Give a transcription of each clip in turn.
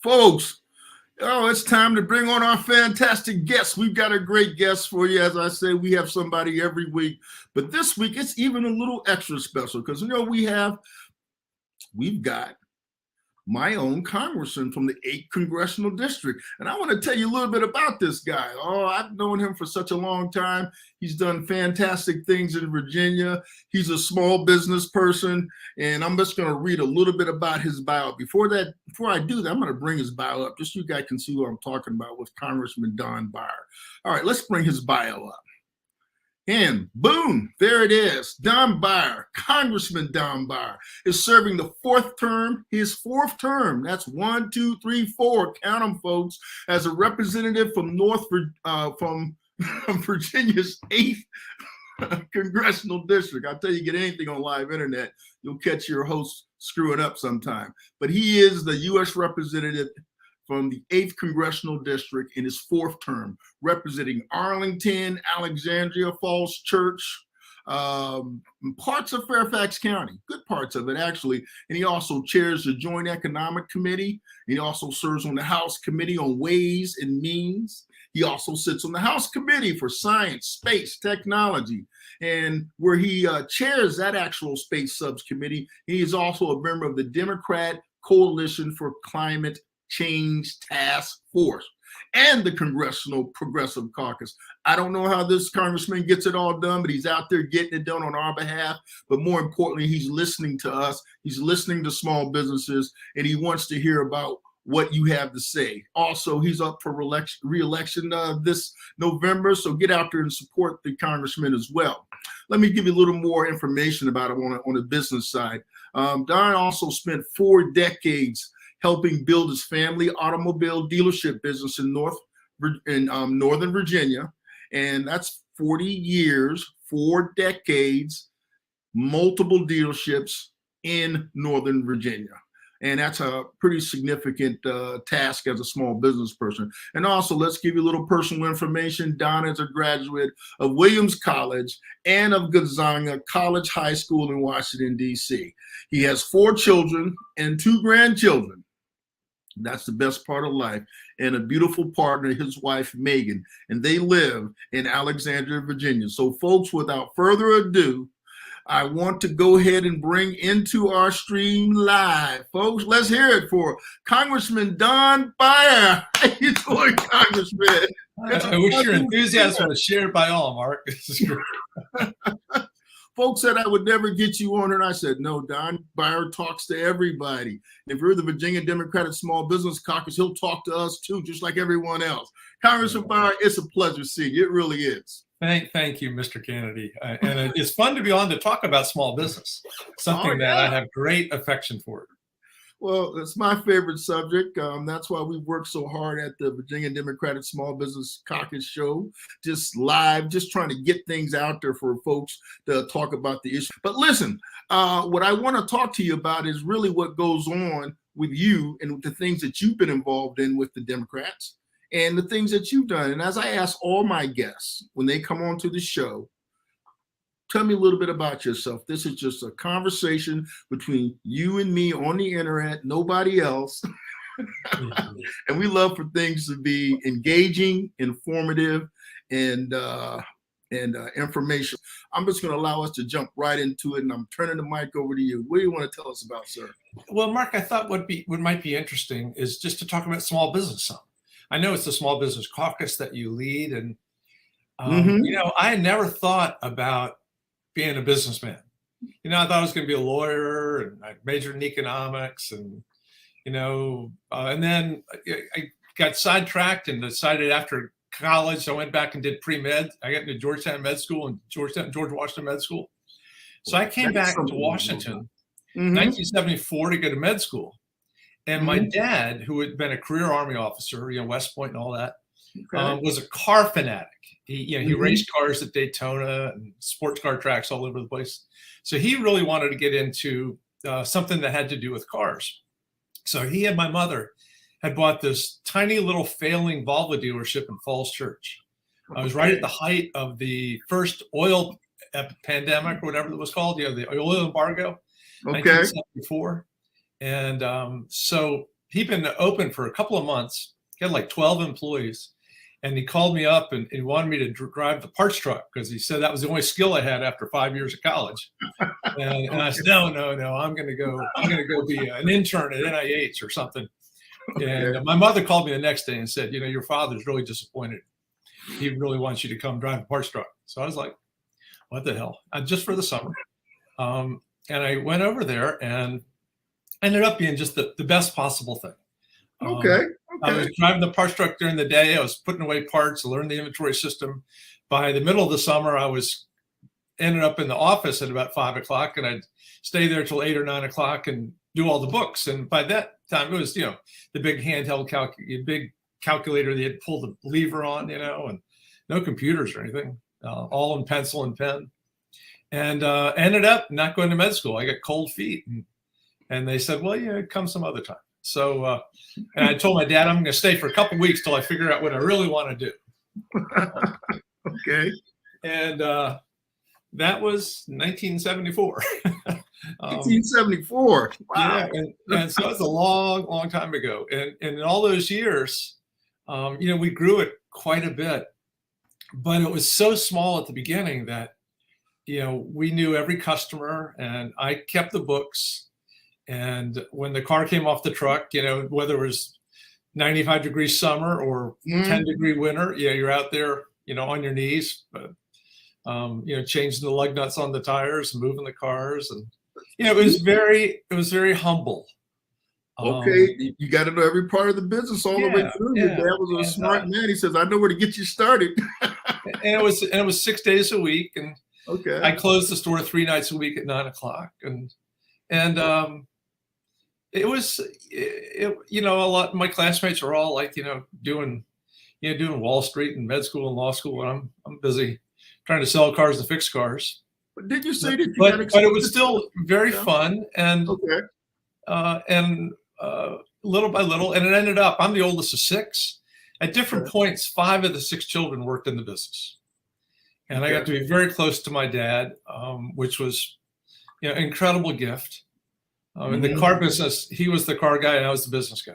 Folks, oh, it's time to bring on our fantastic guests. We've got a great guest for you. As I say, we have somebody every week, but this week it's even a little extra special because we've got my own congressman from the 8th Congressional District. And I want to tell you a little bit about this guy. Oh, I've known him for such a long time. He's done fantastic things in Virginia. He's a small business person. And I'm just going to read a little bit about his bio. Before I do that, I'm going to bring his bio up just so you guys can see what I'm talking about with Congressman Don Beyer. All right, let's bring his bio up. And boom, there it is. Don Beyer, Congressman Don Beyer, is serving the his fourth term. That's 1, 2, 3, 4. Count them, folks. As a representative from Virginia's 8th Congressional District. I tell you, get anything on live internet, you'll catch your host screwing up sometime. But he is the U.S. representative from the 8th Congressional District in his fourth term, representing Arlington, Alexandria, Falls Church, parts of Fairfax County, good parts of it actually. And he also chairs the Joint Economic Committee. He also serves on the House Committee on Ways and Means. He also sits on the House Committee for Science, Space, Technology, and where he chairs that actual Space Subcommittee. He is also a member of the Democrat Coalition for Climate Change Task Force and the Congressional Progressive Caucus. I don't know how this congressman gets it all done, but he's out there getting it done on our behalf. But more importantly, he's listening to us. He's listening to small businesses, and he wants to hear about what you have to say. Also, he's up for re-election this November, so get out there and support the congressman as well. Let me give you a little more information about it on the business side. Don also spent 4 decades helping build his family automobile dealership business in Northern Virginia. And that's 40 years, 4 decades, multiple dealerships in Northern Virginia. And that's a pretty significant task as a small business person. And also, let's give you a little personal information. Don is a graduate of Williams College and of Gonzaga College High School in Washington, D.C. He has 4 children and 2 grandchildren. That's the best part of life. And a beautiful partner, his wife, Megan. And they live in Alexandria, Virginia. So, folks, without further ado, I want to go ahead and bring into our stream live. Folks, let's hear it for Congressman Don Beyer. How you doing, Congressman? I wish your enthusiasm was shared by all, Mark. This is great. Folks said I would never get you on, and I said, no, Don Beyer talks to everybody. If you're the Virginia Democratic Small Business Caucus, he'll talk to us too, just like everyone else. Congressman Beyer, it's a pleasure seeing you. It really is. Thank you, Mr. Kennedy. And it's fun to be on to talk about small business, something that I have great affection for. Well, it's my favorite subject. That's why we work so hard at the Virginia Democratic Small Business Caucus show, just live, just trying to get things out there for folks to talk about the issue. But listen, what I want to talk to you about is really what goes on with you and with the things that you've been involved in with the Democrats and the things that you've done. And as I ask all my guests when they come on to the show, tell me a little bit about yourself. This is just a conversation between you and me on the internet, nobody else. And we love for things to be engaging, informative, and information. I'm just going to allow us to jump right into it, and I'm turning the mic over to you. What do you want to tell us about, sir? Well, Mark, I thought what might be interesting is just to talk about small business some. I know it's the Small Business Caucus that you lead, and I never thought about being a businessman. I thought I was going to be a lawyer, and I majored in economics, and and then I got sidetracked and decided after college I went back and did pre-med. I got into George Washington Med School. So I came back to Washington in 1974 to go to med school. And my dad, who had been a career Army officer, West Point and all that, was a car fanatic. He raced cars at Daytona and sports car tracks all over the place. So he really wanted to get into something that had to do with cars. So he and my mother had bought this tiny little failing Volvo dealership in Falls Church. I was right at the height of the first oil pandemic, or whatever it was called, the oil embargo, 1974. And so he'd been open for a couple of months. He had like 12 employees. And he called me up and he wanted me to drive the parts truck because he said that was the only skill I had after 5 years of college. And I said, no, I'm going to go be an intern at NIH or something. And my mother called me the next day and said, your father's really disappointed. He really wants you to come drive the parts truck. So I was like, what the hell? Just for the summer. And I went over there and ended up being just the best possible thing. I was driving the parts truck during the day. I was putting away parts, learning the inventory system. By the middle of the summer, I ended up in the office at about 5 o'clock, and I'd stay there till 8 or 9 o'clock and do all the books. And by that time, it was, the big handheld big calculator that you had to pull the lever on, and no computers or anything, all in pencil and pen. And ended up not going to med school. I got cold feet, and they said, well, come some other time. So, and I told my dad, I'm going to stay for a couple of weeks till I figure out what I really want to do. Okay. And that was 1974. 1974. Wow. Yeah, and so it's a long, long time ago. And in all those years, we grew it quite a bit, but it was so small at the beginning that, we knew every customer, and I kept the books. And when the car came off the truck, whether it was 95-degree summer or 10-degree winter, you're out there, on your knees, changing the lug nuts on the tires and moving the cars. And, it was very humble. Okay. You got to know every part of the business all the way through. Your dad was a smart man. He says, I know where to get you started. and it was 6 days a week. And I closed the store 3 nights a week at 9 o'clock. And it was, a lot of my classmates are all like, doing Wall Street and med school and law school. And I'm busy trying to sell cars to fix cars. But did you say that you but it was still very fun and little by little, and it ended up, I'm the oldest of 6. At different points, 5 of the 6 children worked in the business. And I got to be very close to my dad, which was, an incredible gift. In the car business, he was the car guy and I was the business guy.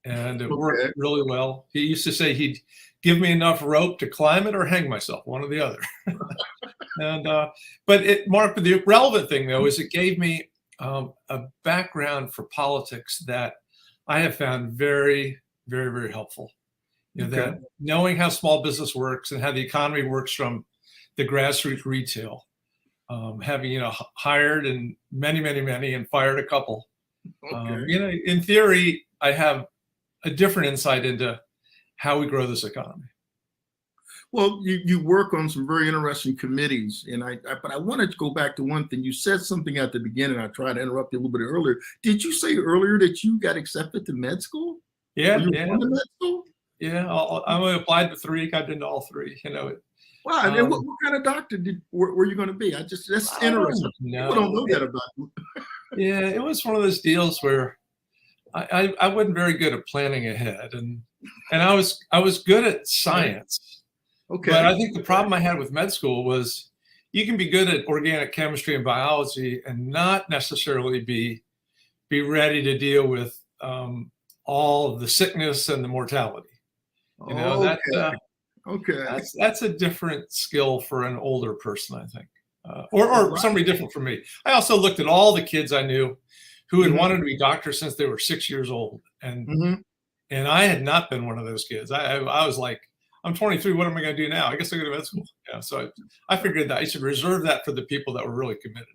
And it worked really well. He used to say he'd give me enough rope to climb it or hang myself, one or the other. And but Mark, the relevant thing though is it gave me a background for politics that I have found very, very, very helpful. That knowing how small business works and how the economy works from the grassroots retail. Having hired and many and fired a couple. In theory, I have a different insight into how we grow this economy. Well, you work on some very interesting committees, and but I wanted to go back to one thing. You said something at the beginning. I tried to interrupt you a little bit earlier. Did you say earlier that you got accepted to med school? Yeah, Were you going to med school? Yeah, I only applied to 3. Got into all 3. Wow. And what kind of doctor were you going to be? That's interesting. People don't know that about you. Yeah, it was one of those deals where I wasn't very good at planning ahead, and I was good at science. Okay. But I think the problem I had with med school was you can be good at organic chemistry and biology and not necessarily be ready to deal with all of the sickness and the mortality. That's a different skill for an older person, I think, or somebody different from me. I also looked at all the kids I knew who had wanted to be doctors since they were 6 years old, and I had not been one of those kids. I was like, I'm 23. What am I going to do now? I guess I go to med school. So I figured that I should reserve that for the people that were really committed,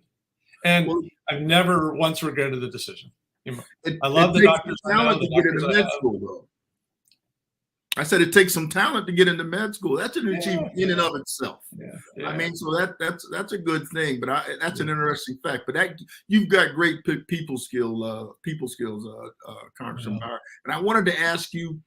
and I've never once regretted the decision. I love the doctors. Talent to get into med school, though. I said it takes some talent to get into med school. That's an achievement in and of itself. I mean, so that's a good thing. But that's an interesting fact. But you've got great people skills, Congressman Beyer. And I wanted to ask you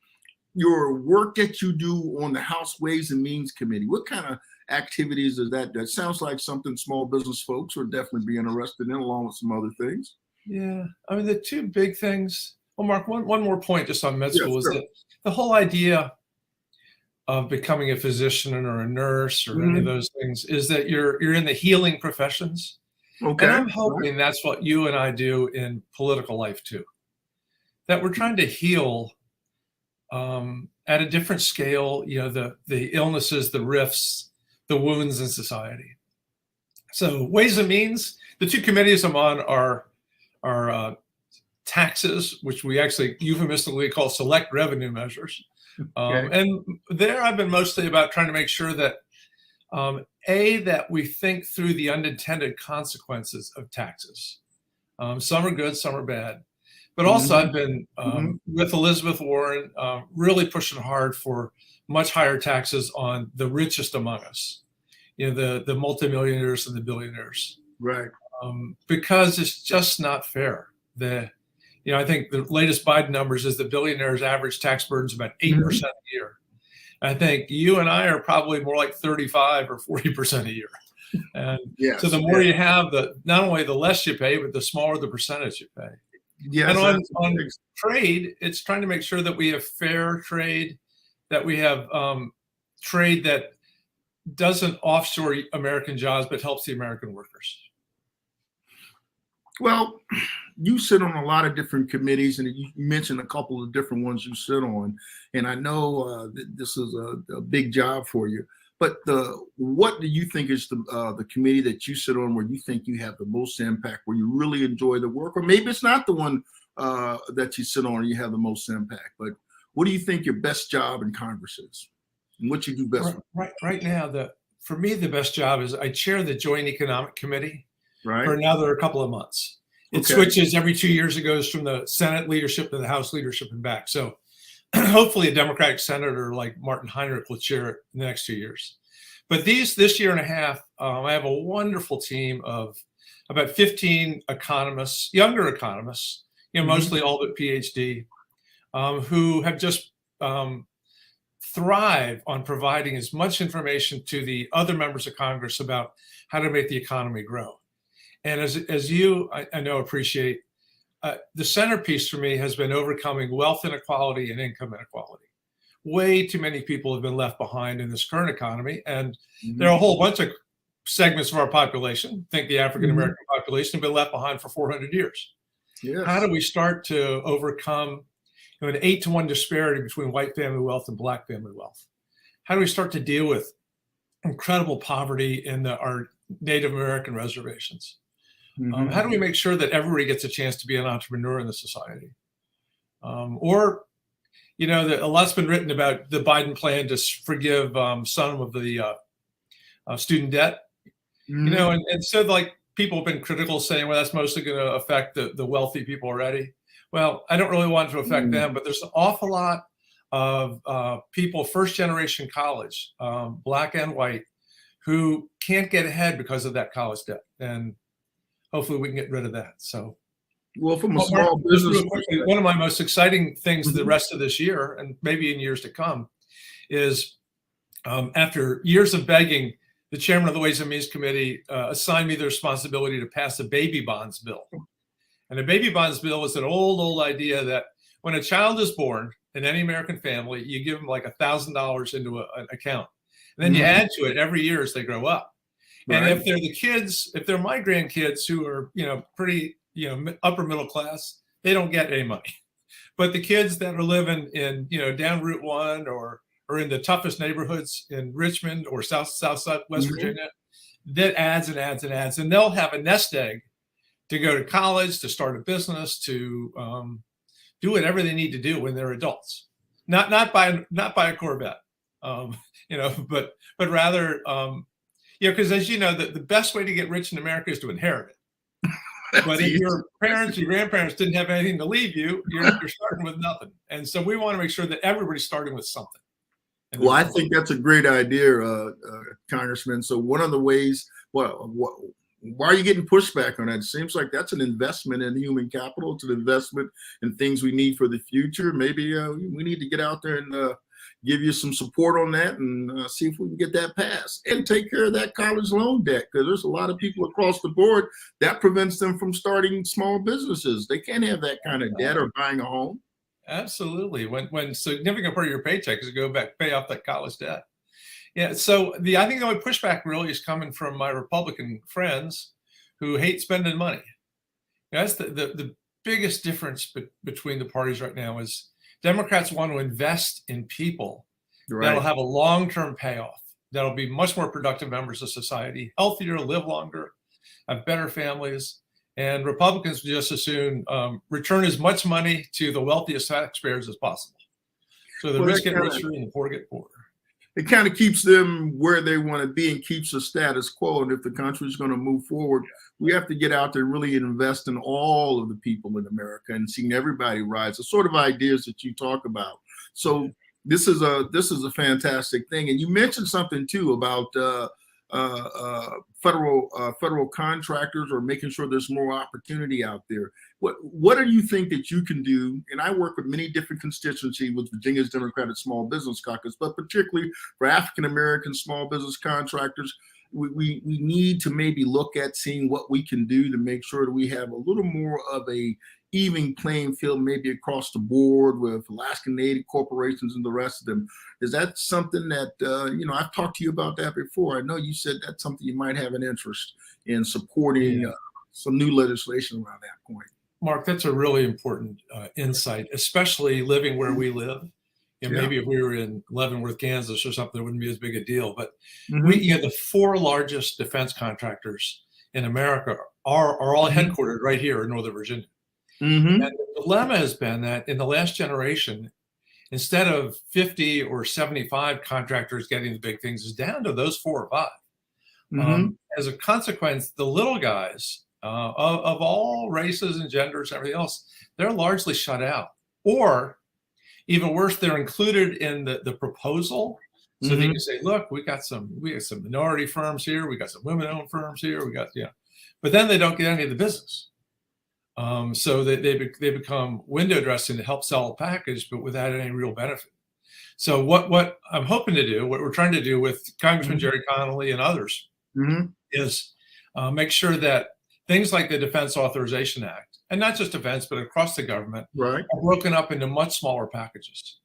your work that you do on the House Ways and Means Committee. What kind of activities is that? That sounds like something small business folks would definitely be interested in, along with some other things. Yeah, I mean, the 2 big things. Well, Mark, one more point just on med school is that the whole idea of becoming a physician or a nurse or any of those things is that you're in the healing professions. Okay. And I'm hoping that's what you and I do in political life too. that we're trying to heal at a different scale, the illnesses, the rifts, the wounds in society. So Ways and Means, the two committees I'm on are taxes, which we actually euphemistically call select revenue measures. And there I've been mostly about trying to make sure that, that we think through the unintended consequences of taxes. Some are good, some are bad. But also I've been, with Elizabeth Warren, really pushing hard for much higher taxes on the richest among us, the multimillionaires and the billionaires. Right. Because it's just not fair. I think the latest Biden numbers is the billionaires' average tax burden is about 8% a year. I think you and I are probably more like 35 or 40% a year. And so the more you have, not only the less you pay, but the smaller the percentage you pay. Yes, and on trade, it's trying to make sure that we have fair trade, that we have trade that doesn't offshore American jobs, but helps the American workers. Well, you sit on a lot of different committees, and you mentioned a couple of different ones you sit on. And I know this is a big job for you. But what do you think is the committee that you sit on where you think you have the most impact, where you really enjoy the work? Or maybe it's not the one that you sit on and you have the most impact. But what do you think your best job in Congress is? And what you do best? Right now, for me, the best job is I chair the Joint Economic Committee. Right. For another couple of months. It switches every 2 years. It goes from the Senate leadership to the House leadership and back. So hopefully a Democratic senator like Martin Heinrich will chair it in the next 2 years. But this year and a half, I have a wonderful team of about 15 economists, younger economists, mostly all but PhD, who have just thrive on providing as much information to the other members of Congress about how to make the economy grow. And as you, I know, appreciate, the centerpiece for me has been overcoming wealth inequality and income inequality. Way too many people have been left behind in this current economy. And there are a whole bunch of segments of our population, think the African-American population, have been left behind for 400 years. Yes. How do we start to overcome an 8-to-1 disparity between white family wealth and black family wealth? How do we start to deal with incredible poverty in our Native American reservations? How do we make sure that everybody gets a chance to be an entrepreneur in the society? A lot's been written about the Biden plan to forgive some of the student debt. And so like people have been critical, saying, well, that's mostly going to affect the wealthy people already. Well, I don't really want it to affect them, but there's an awful lot of people, first generation college, black and white, who can't get ahead because of that college debt. And hopefully we can get rid of that. So, well, from a small business, one of my most exciting things the rest of this year, and maybe in years to come, is after years of begging, the chairman of the Ways and Means Committee assigned me the responsibility to pass a baby bonds bill. And a baby bonds bill is an old idea that when a child is born in any American family, you give them like $1,000 into an account. And then you add to it every year as they grow up. And if they're the kids, if they're my grandkids who are, pretty, upper middle class, they don't get any money. But the kids that are living in, down Route 1 or in the toughest neighborhoods in Richmond or South West Virginia, that adds and adds and adds. And they'll have a nest egg to go to college, to start a business, to do whatever they need to do when they're adults. Not buy a Corvette, but rather, because as you know, the best way to get rich in America is to inherit it. But if your parents or grandparents didn't have anything to leave you, you're starting with nothing. And so we want to make sure that everybody's starting with something. Well, I think that's a great idea, Congressman. So one of the ways, why are you getting pushback on that? It seems like that's an investment in human capital. It's an investment in things we need for the future. Maybe we need to get out there and give you some support on that and see if we can get that passed and take care of that college loan debt, because there's a lot of people across the board that prevents them from starting small businesses. They can't have that kind of debt or buying a home. Absolutely. When significant part of your paycheck is to go back, pay off that college debt. Yeah. So I think the only pushback really is coming from my Republican friends who hate spending money. That's the biggest difference between the parties right now is Democrats want to invest in people that'll have a long-term payoff, that'll be much more productive members of society, healthier, live longer, have better families. And Republicans just as soon return as much money to the wealthiest taxpayers as possible. So the rich get richer and the poor get poorer. It kind of keeps them where they want to be and keeps the status quo. And if the country is going to move forward, we have to get out there and really invest in all of the people in America and seeing everybody rise. The sort of ideas that you talk about. So this is a fantastic thing. And you mentioned something too about federal contractors, or making sure there's more opportunity out there. What do you think that you can do? And I work with many different constituencies with Virginia's Democratic Small Business Caucus, but particularly for African American small business contractors, we need to maybe look at seeing what we can do to make sure that we have a little more of a even playing field, maybe across the board with Alaskan Native corporations and the rest of them. Is that something that, I've talked to you about that before. I know you said that's something you might have an interest in supporting some new legislation around that point. Mark, that's a really important insight, especially living where we live. Maybe if we were in Leavenworth, Kansas or something, it wouldn't be as big a deal. But the 4 largest defense contractors in America are all headquartered right here in Northern Virginia. And the dilemma has been that in the last generation, instead of 50 or 75 contractors getting the big things, is down to those 4 or 5. As a consequence, the little guys of all races and genders and everything else, they're largely shut out. Or even worse, they're included in the proposal. So they can say, look, we got some minority firms here, we got some women-owned firms here, but then they don't get any of the business. So they become window dressing to help sell a package, but without any real benefit. So what I'm hoping to do, what we're trying to do with Congressman Jerry Connolly and others, is make sure that things like the Defense Authorization Act, and not just defense, but across the government, are broken up into much smaller packages.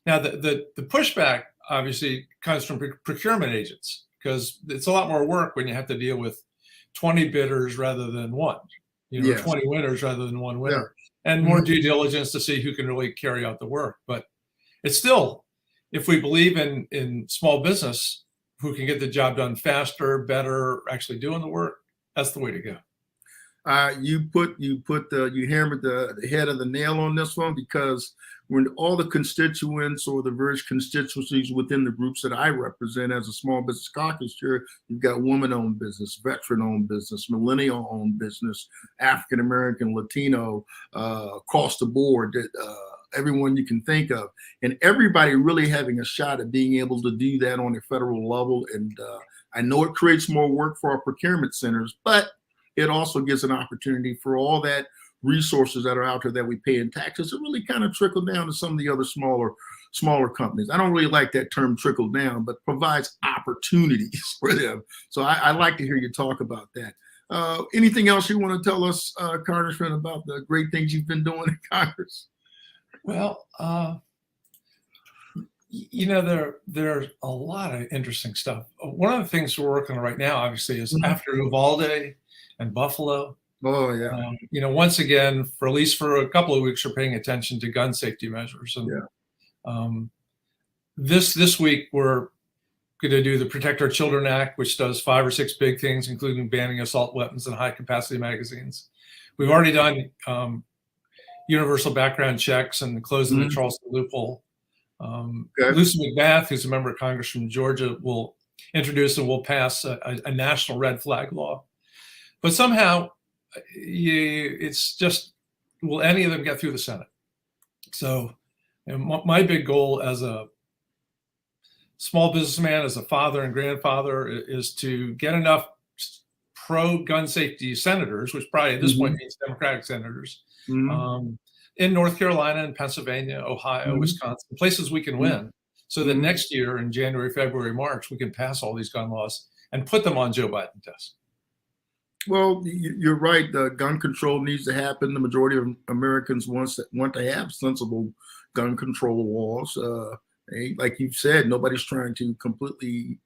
Now, the pushback obviously comes from procurement agents, because it's a lot more work when you have to deal with 20 bidders rather than 1. 20 winners rather than 1 winner, and more due diligence to see who can really carry out the work. But it's still, if we believe in small business, who can get the job done faster, better, actually doing the work, that's the way to go. You hammered the head of the nail on this one, because when all the constituents or the various constituencies within the groups that I represent as a small business caucus chair, you've got woman-owned business, veteran-owned business, millennial-owned business, African-American, Latino, across the board, everyone you can think of, and everybody really having a shot at being able to do that on a federal level. And I know it creates more work for our procurement centers, but it also gives an opportunity for all that resources that are out there that we pay in taxes to really kind of trickle down to some of the other smaller companies. I don't really like that term trickle down, but provides opportunities for them. So I like to hear you talk about that. Anything else you want to tell us, Congressman, about the great things you've been doing in Congress? Well, there's a lot of interesting stuff. One of the things we're working on right now, obviously, is after Uvalde and Buffalo. Oh yeah. Once again, for at least for a couple of weeks, we're paying attention to gun safety measures. And this week we're going to do the Protect Our Children Act, which does 5 or 6 big things, including banning assault weapons and high capacity magazines. We've already done universal background checks and closing the Charleston loophole. Lucy McBath, who's a member of Congress from Georgia, will introduce and will pass a national red flag law. But somehow, it's just, will any of them get through the Senate? So my big goal as a small businessman, as a father and grandfather, is to get enough pro-gun safety senators, which probably at this point means Democratic senators, in North Carolina and Pennsylvania, Ohio, Wisconsin, places we can win, so that next year in January, February, March, we can pass all these gun laws and put them on Joe Biden's desk. Well, you're right. Gun control needs to happen. The majority of Americans want to have sensible gun control laws. Like you've said, nobody's trying to completely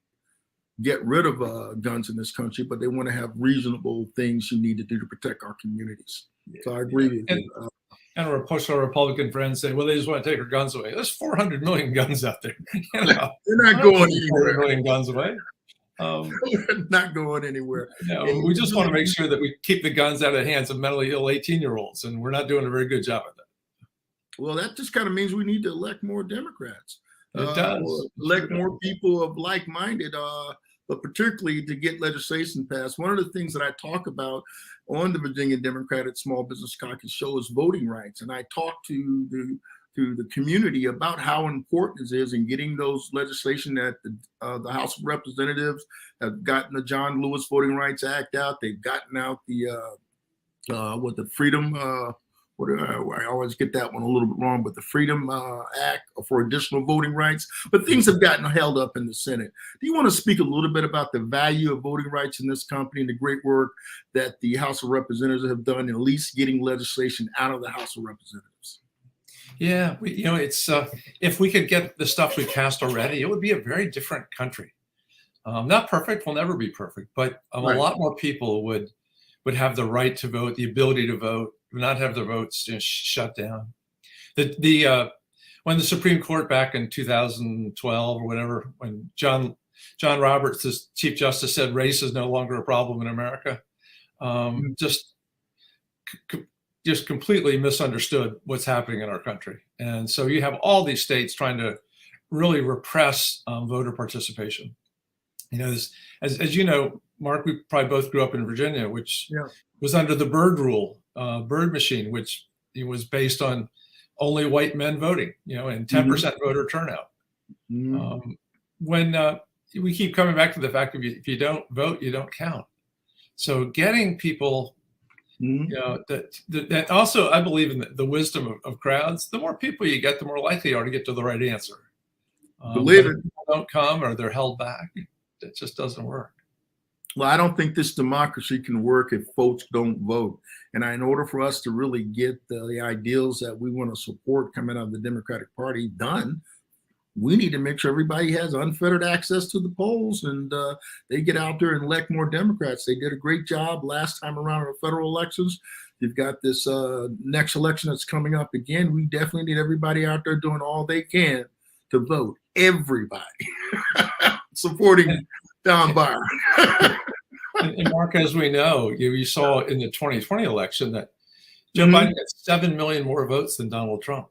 get rid of guns in this country, but they want to have reasonable things you need to do to protect our communities. So I agree with And, you. and our Republican friends say, well, they just want to take our guns away. There's 400 million guns out there. You know, they're not going 400 anywhere. million guns away. They're not going anywhere. No, we just want to make sure that we keep the guns out of the hands of mentally ill 18-year-olds, and we're not doing a very good job of that. Well, that just kind of means we need to elect more Democrats. It does. Elect more people of like-minded, but particularly to get legislation passed. One of the things that I talk about on the Virginia Democratic Small Business Caucus show is voting rights. And I talk to the community about how important it is in getting those legislation that the House of Representatives have gotten the John Lewis Voting Rights Act out. They've gotten out the Freedom, I always get that one a little bit wrong, but the Freedom Act for additional voting rights. But things have gotten held up in the Senate. Do you want to speak a little bit about the value of voting rights in this company and the great work that the House of Representatives have done in at least getting legislation out of the House of Representatives? Yeah, it's if we could get the stuff we passed already, it would be a very different country. Not perfect, we'll never be perfect, but Right. A lot more people would have the right to vote, the ability to vote, not have their votes shut down. When the Supreme Court back in 2012 or whatever, when John Roberts, as Chief Justice, said race is no longer a problem in America, just completely misunderstood what's happening in our country. And so you have all these states trying to really repress voter participation. You know, as you know, Mark, we probably both grew up in Virginia, which was under the Byrd rule, Byrd machine, which was based on only white men voting, and 10% voter turnout. When we keep coming back to the fact that if you don't vote, you don't count. So getting people, that also, I believe in the wisdom of crowds. The more people you get, the more likely you are to get to the right answer. Believe it. People don't come or they're held back. It just doesn't work. Well, I don't think this democracy can work if folks don't vote. And in order for us to really get the ideals that we want to support coming out of the Democratic Party done, we need to make sure everybody has unfettered access to the polls and they get out there and elect more Democrats. They did a great job last time around in the federal elections. You've got this next election that's coming up again. We definitely need everybody out there doing all they can to vote. Everybody supporting Don Beyer. And Mark, as we know, you saw in the 2020 election that Joe Biden got 7 million more votes than Donald Trump.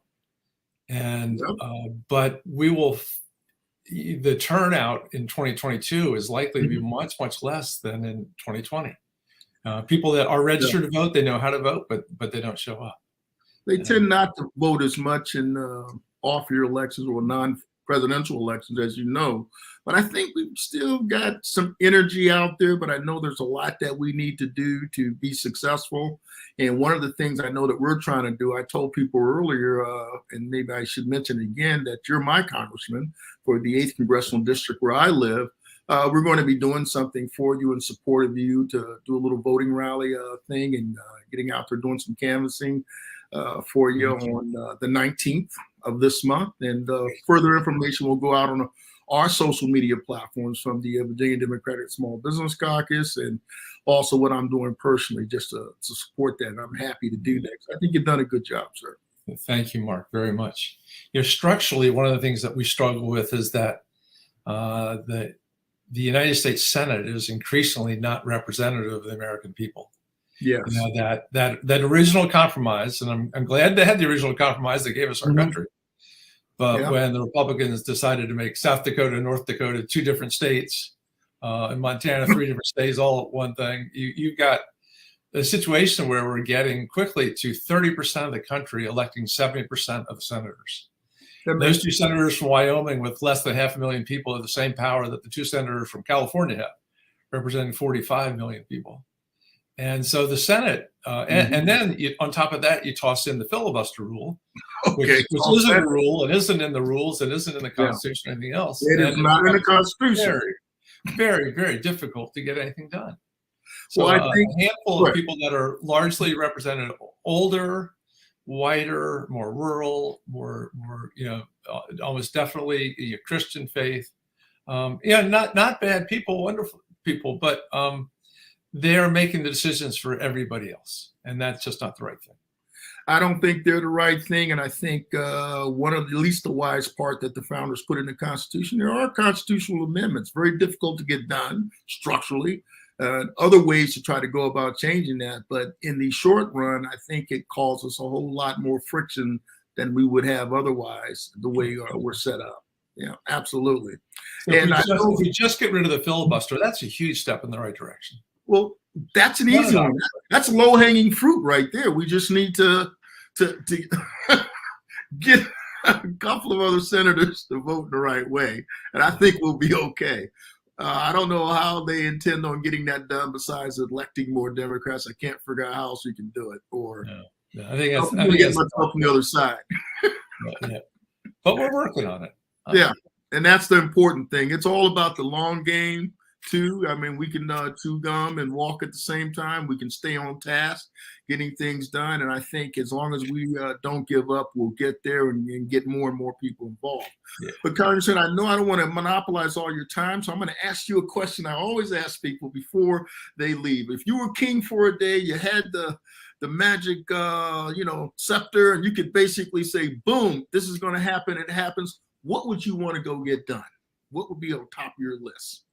And but the turnout in 2022 is likely to be much, much less than in 2020. People that are registered to vote, they know how to vote, but they don't show up. They tend not to vote as much in off-year elections or non-presidential elections, as you know. But I think we've still got some energy out there, but I know there's a lot that we need to do to be successful. And one of the things I know that we're trying to do, I told people earlier, and maybe I should mention again, that you're my congressman for the 8th Congressional District where I live. We're going to be doing something for you in support of you to do a little voting rally thing and getting out there doing some canvassing for you on the 19th of this month. And further information will go out on our social media platforms from the Virginia Democratic Small Business Caucus, and also what I'm doing personally just to support that. And I'm happy to do that. I think you've done a good job, sir. Thank you, Mark, very much. Structurally, one of the things that we struggle with is that the United States Senate is increasingly not representative of the American people. Yes. That original compromise, and I'm glad they had the original compromise that gave us our country. But when the Republicans decided to make South Dakota and North Dakota 2 different states, and Montana 3 different states, all one thing, you got a situation where we're getting quickly to 30% of the country electing 70% of the senators. Those 2 senators from Wyoming with less than 500,000 people have the same power that the 2 senators from California have, representing 45 million people. And so the Senate, and then on top of that, you toss in the filibuster rule, which isn't a rule and isn't in the rules and isn't in the Constitution or anything else. It is not in the Constitution. Very, very difficult to get anything done. So well, I think a handful of people that are largely represented, older, whiter, more rural, more almost definitely Christian faith. Not bad people, wonderful people, but they're making the decisions for everybody else, and that's just not the right thing. I don't think they're the right thing, and I think one of the least the wise part that the founders put in the Constitution, there are constitutional amendments, very difficult to get done structurally, other ways to try to go about changing that. But in the short run, I think it causes a whole lot more friction than we would have otherwise, the way we're set up. Yeah, absolutely. So if we just get rid of the filibuster, that's a huge step in the right direction. Well, that's an easy one. That's low-hanging fruit right there. We just need to get a couple of other senators to vote the right way, and I think we'll be okay. I don't know how they intend on getting that done besides electing more Democrats. I can't figure out how else we can do it. Or I think that's myself on the other side. Yeah. But we're working on it. Yeah, and that's the important thing. It's all about the long game, too. I mean, we can chew gum and walk at the same time. We can stay on task, getting things done. And I think as long as we don't give up, we'll get there and get more and more people involved. Yeah. But Congressman, I know I don't want to monopolize all your time, so I'm going to ask you a question I always ask people before they leave. If you were king for a day, you had the magic, scepter, and you could basically say, boom, this is going to happen. It happens. What would you want to go get done? What would be on top of your list?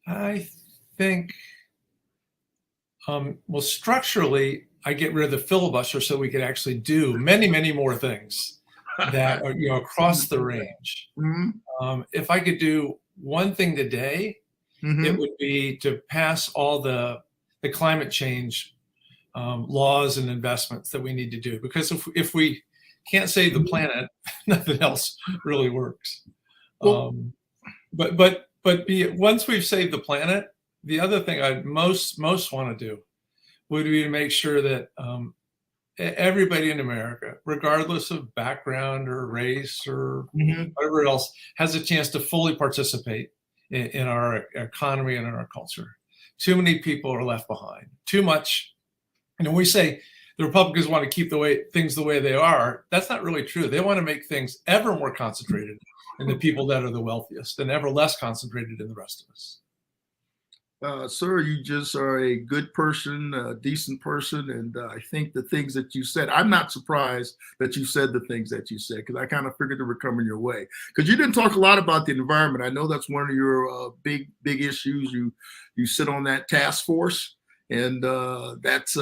I think, well, structurally, I get rid of the filibuster so we could actually do many, many more things that are, across the range. Mm-hmm. If I could do one thing today, mm-hmm. it would be to pass all the climate change laws and investments that we need to do. Because if we can't save the planet, nothing else really works. Well, but once we've saved the planet, the other thing I'd most want to do would be to make sure that everybody in America, regardless of background or race or mm-hmm. whatever else, has a chance to fully participate in our economy and in our culture. Too many people are left behind. Too much. And when we say the Republicans want to keep things the way they are, that's not really true. They want to make things ever more concentrated in the people that are the wealthiest and ever less concentrated in the rest of us. Sir, you just are a good person, a decent person. And I think the things that you said, I'm not surprised that you said the things that you said, because I kind of figured they were coming your way. Because you didn't talk a lot about the environment. I know that's one of your big issues. You sit on that task force. And that's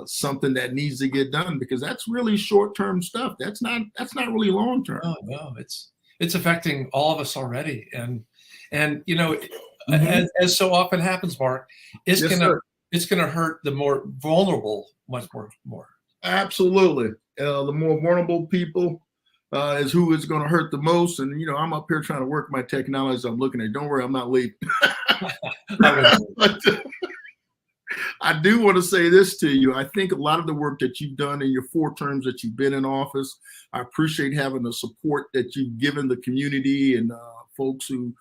something that needs to get done, because that's really short-term stuff. That's not really long-term. No, it's affecting all of us already. And mm-hmm. as so often happens, Mark, it's gonna hurt the more vulnerable much more. Absolutely. The more vulnerable people is who is going to hurt the most. And I'm up here trying to work my technology. I'm looking at. Don't worry, I'm not leaving. I do want to say this to you. I think a lot of the work that you've done in your 4 terms that you've been in office, I appreciate having the support that you've given the community and folks who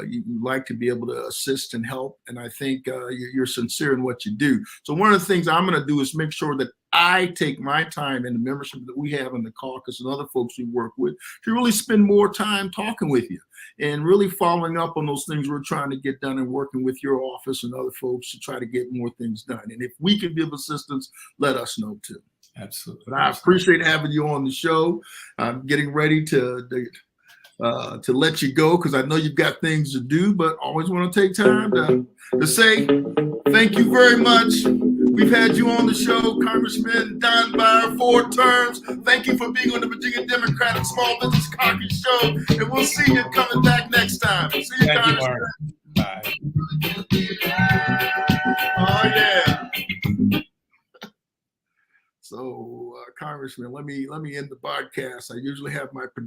you like to be able to assist and help. And I think you're sincere in what you do. So one of the things I'm going to do is make sure that I take my time and the membership that we have in the caucus and other folks we work with to really spend more time talking with you and really following up on those things we're trying to get done and working with your office and other folks to try to get more things done. And if we can give assistance, let us know too. Absolutely. But I appreciate having you on the show. I'm getting ready to let you go because I know you've got things to do, but always want to take time to say thank you very much. We've had you on the show, Congressman Don Beyer, 4 terms. Thank you for being on the Virginia Democratic Small Business Caucus show, and we'll see you coming back next time. See you, Congressman. Bye. Oh yeah. So, Congressman, let me end the podcast. I usually have my production.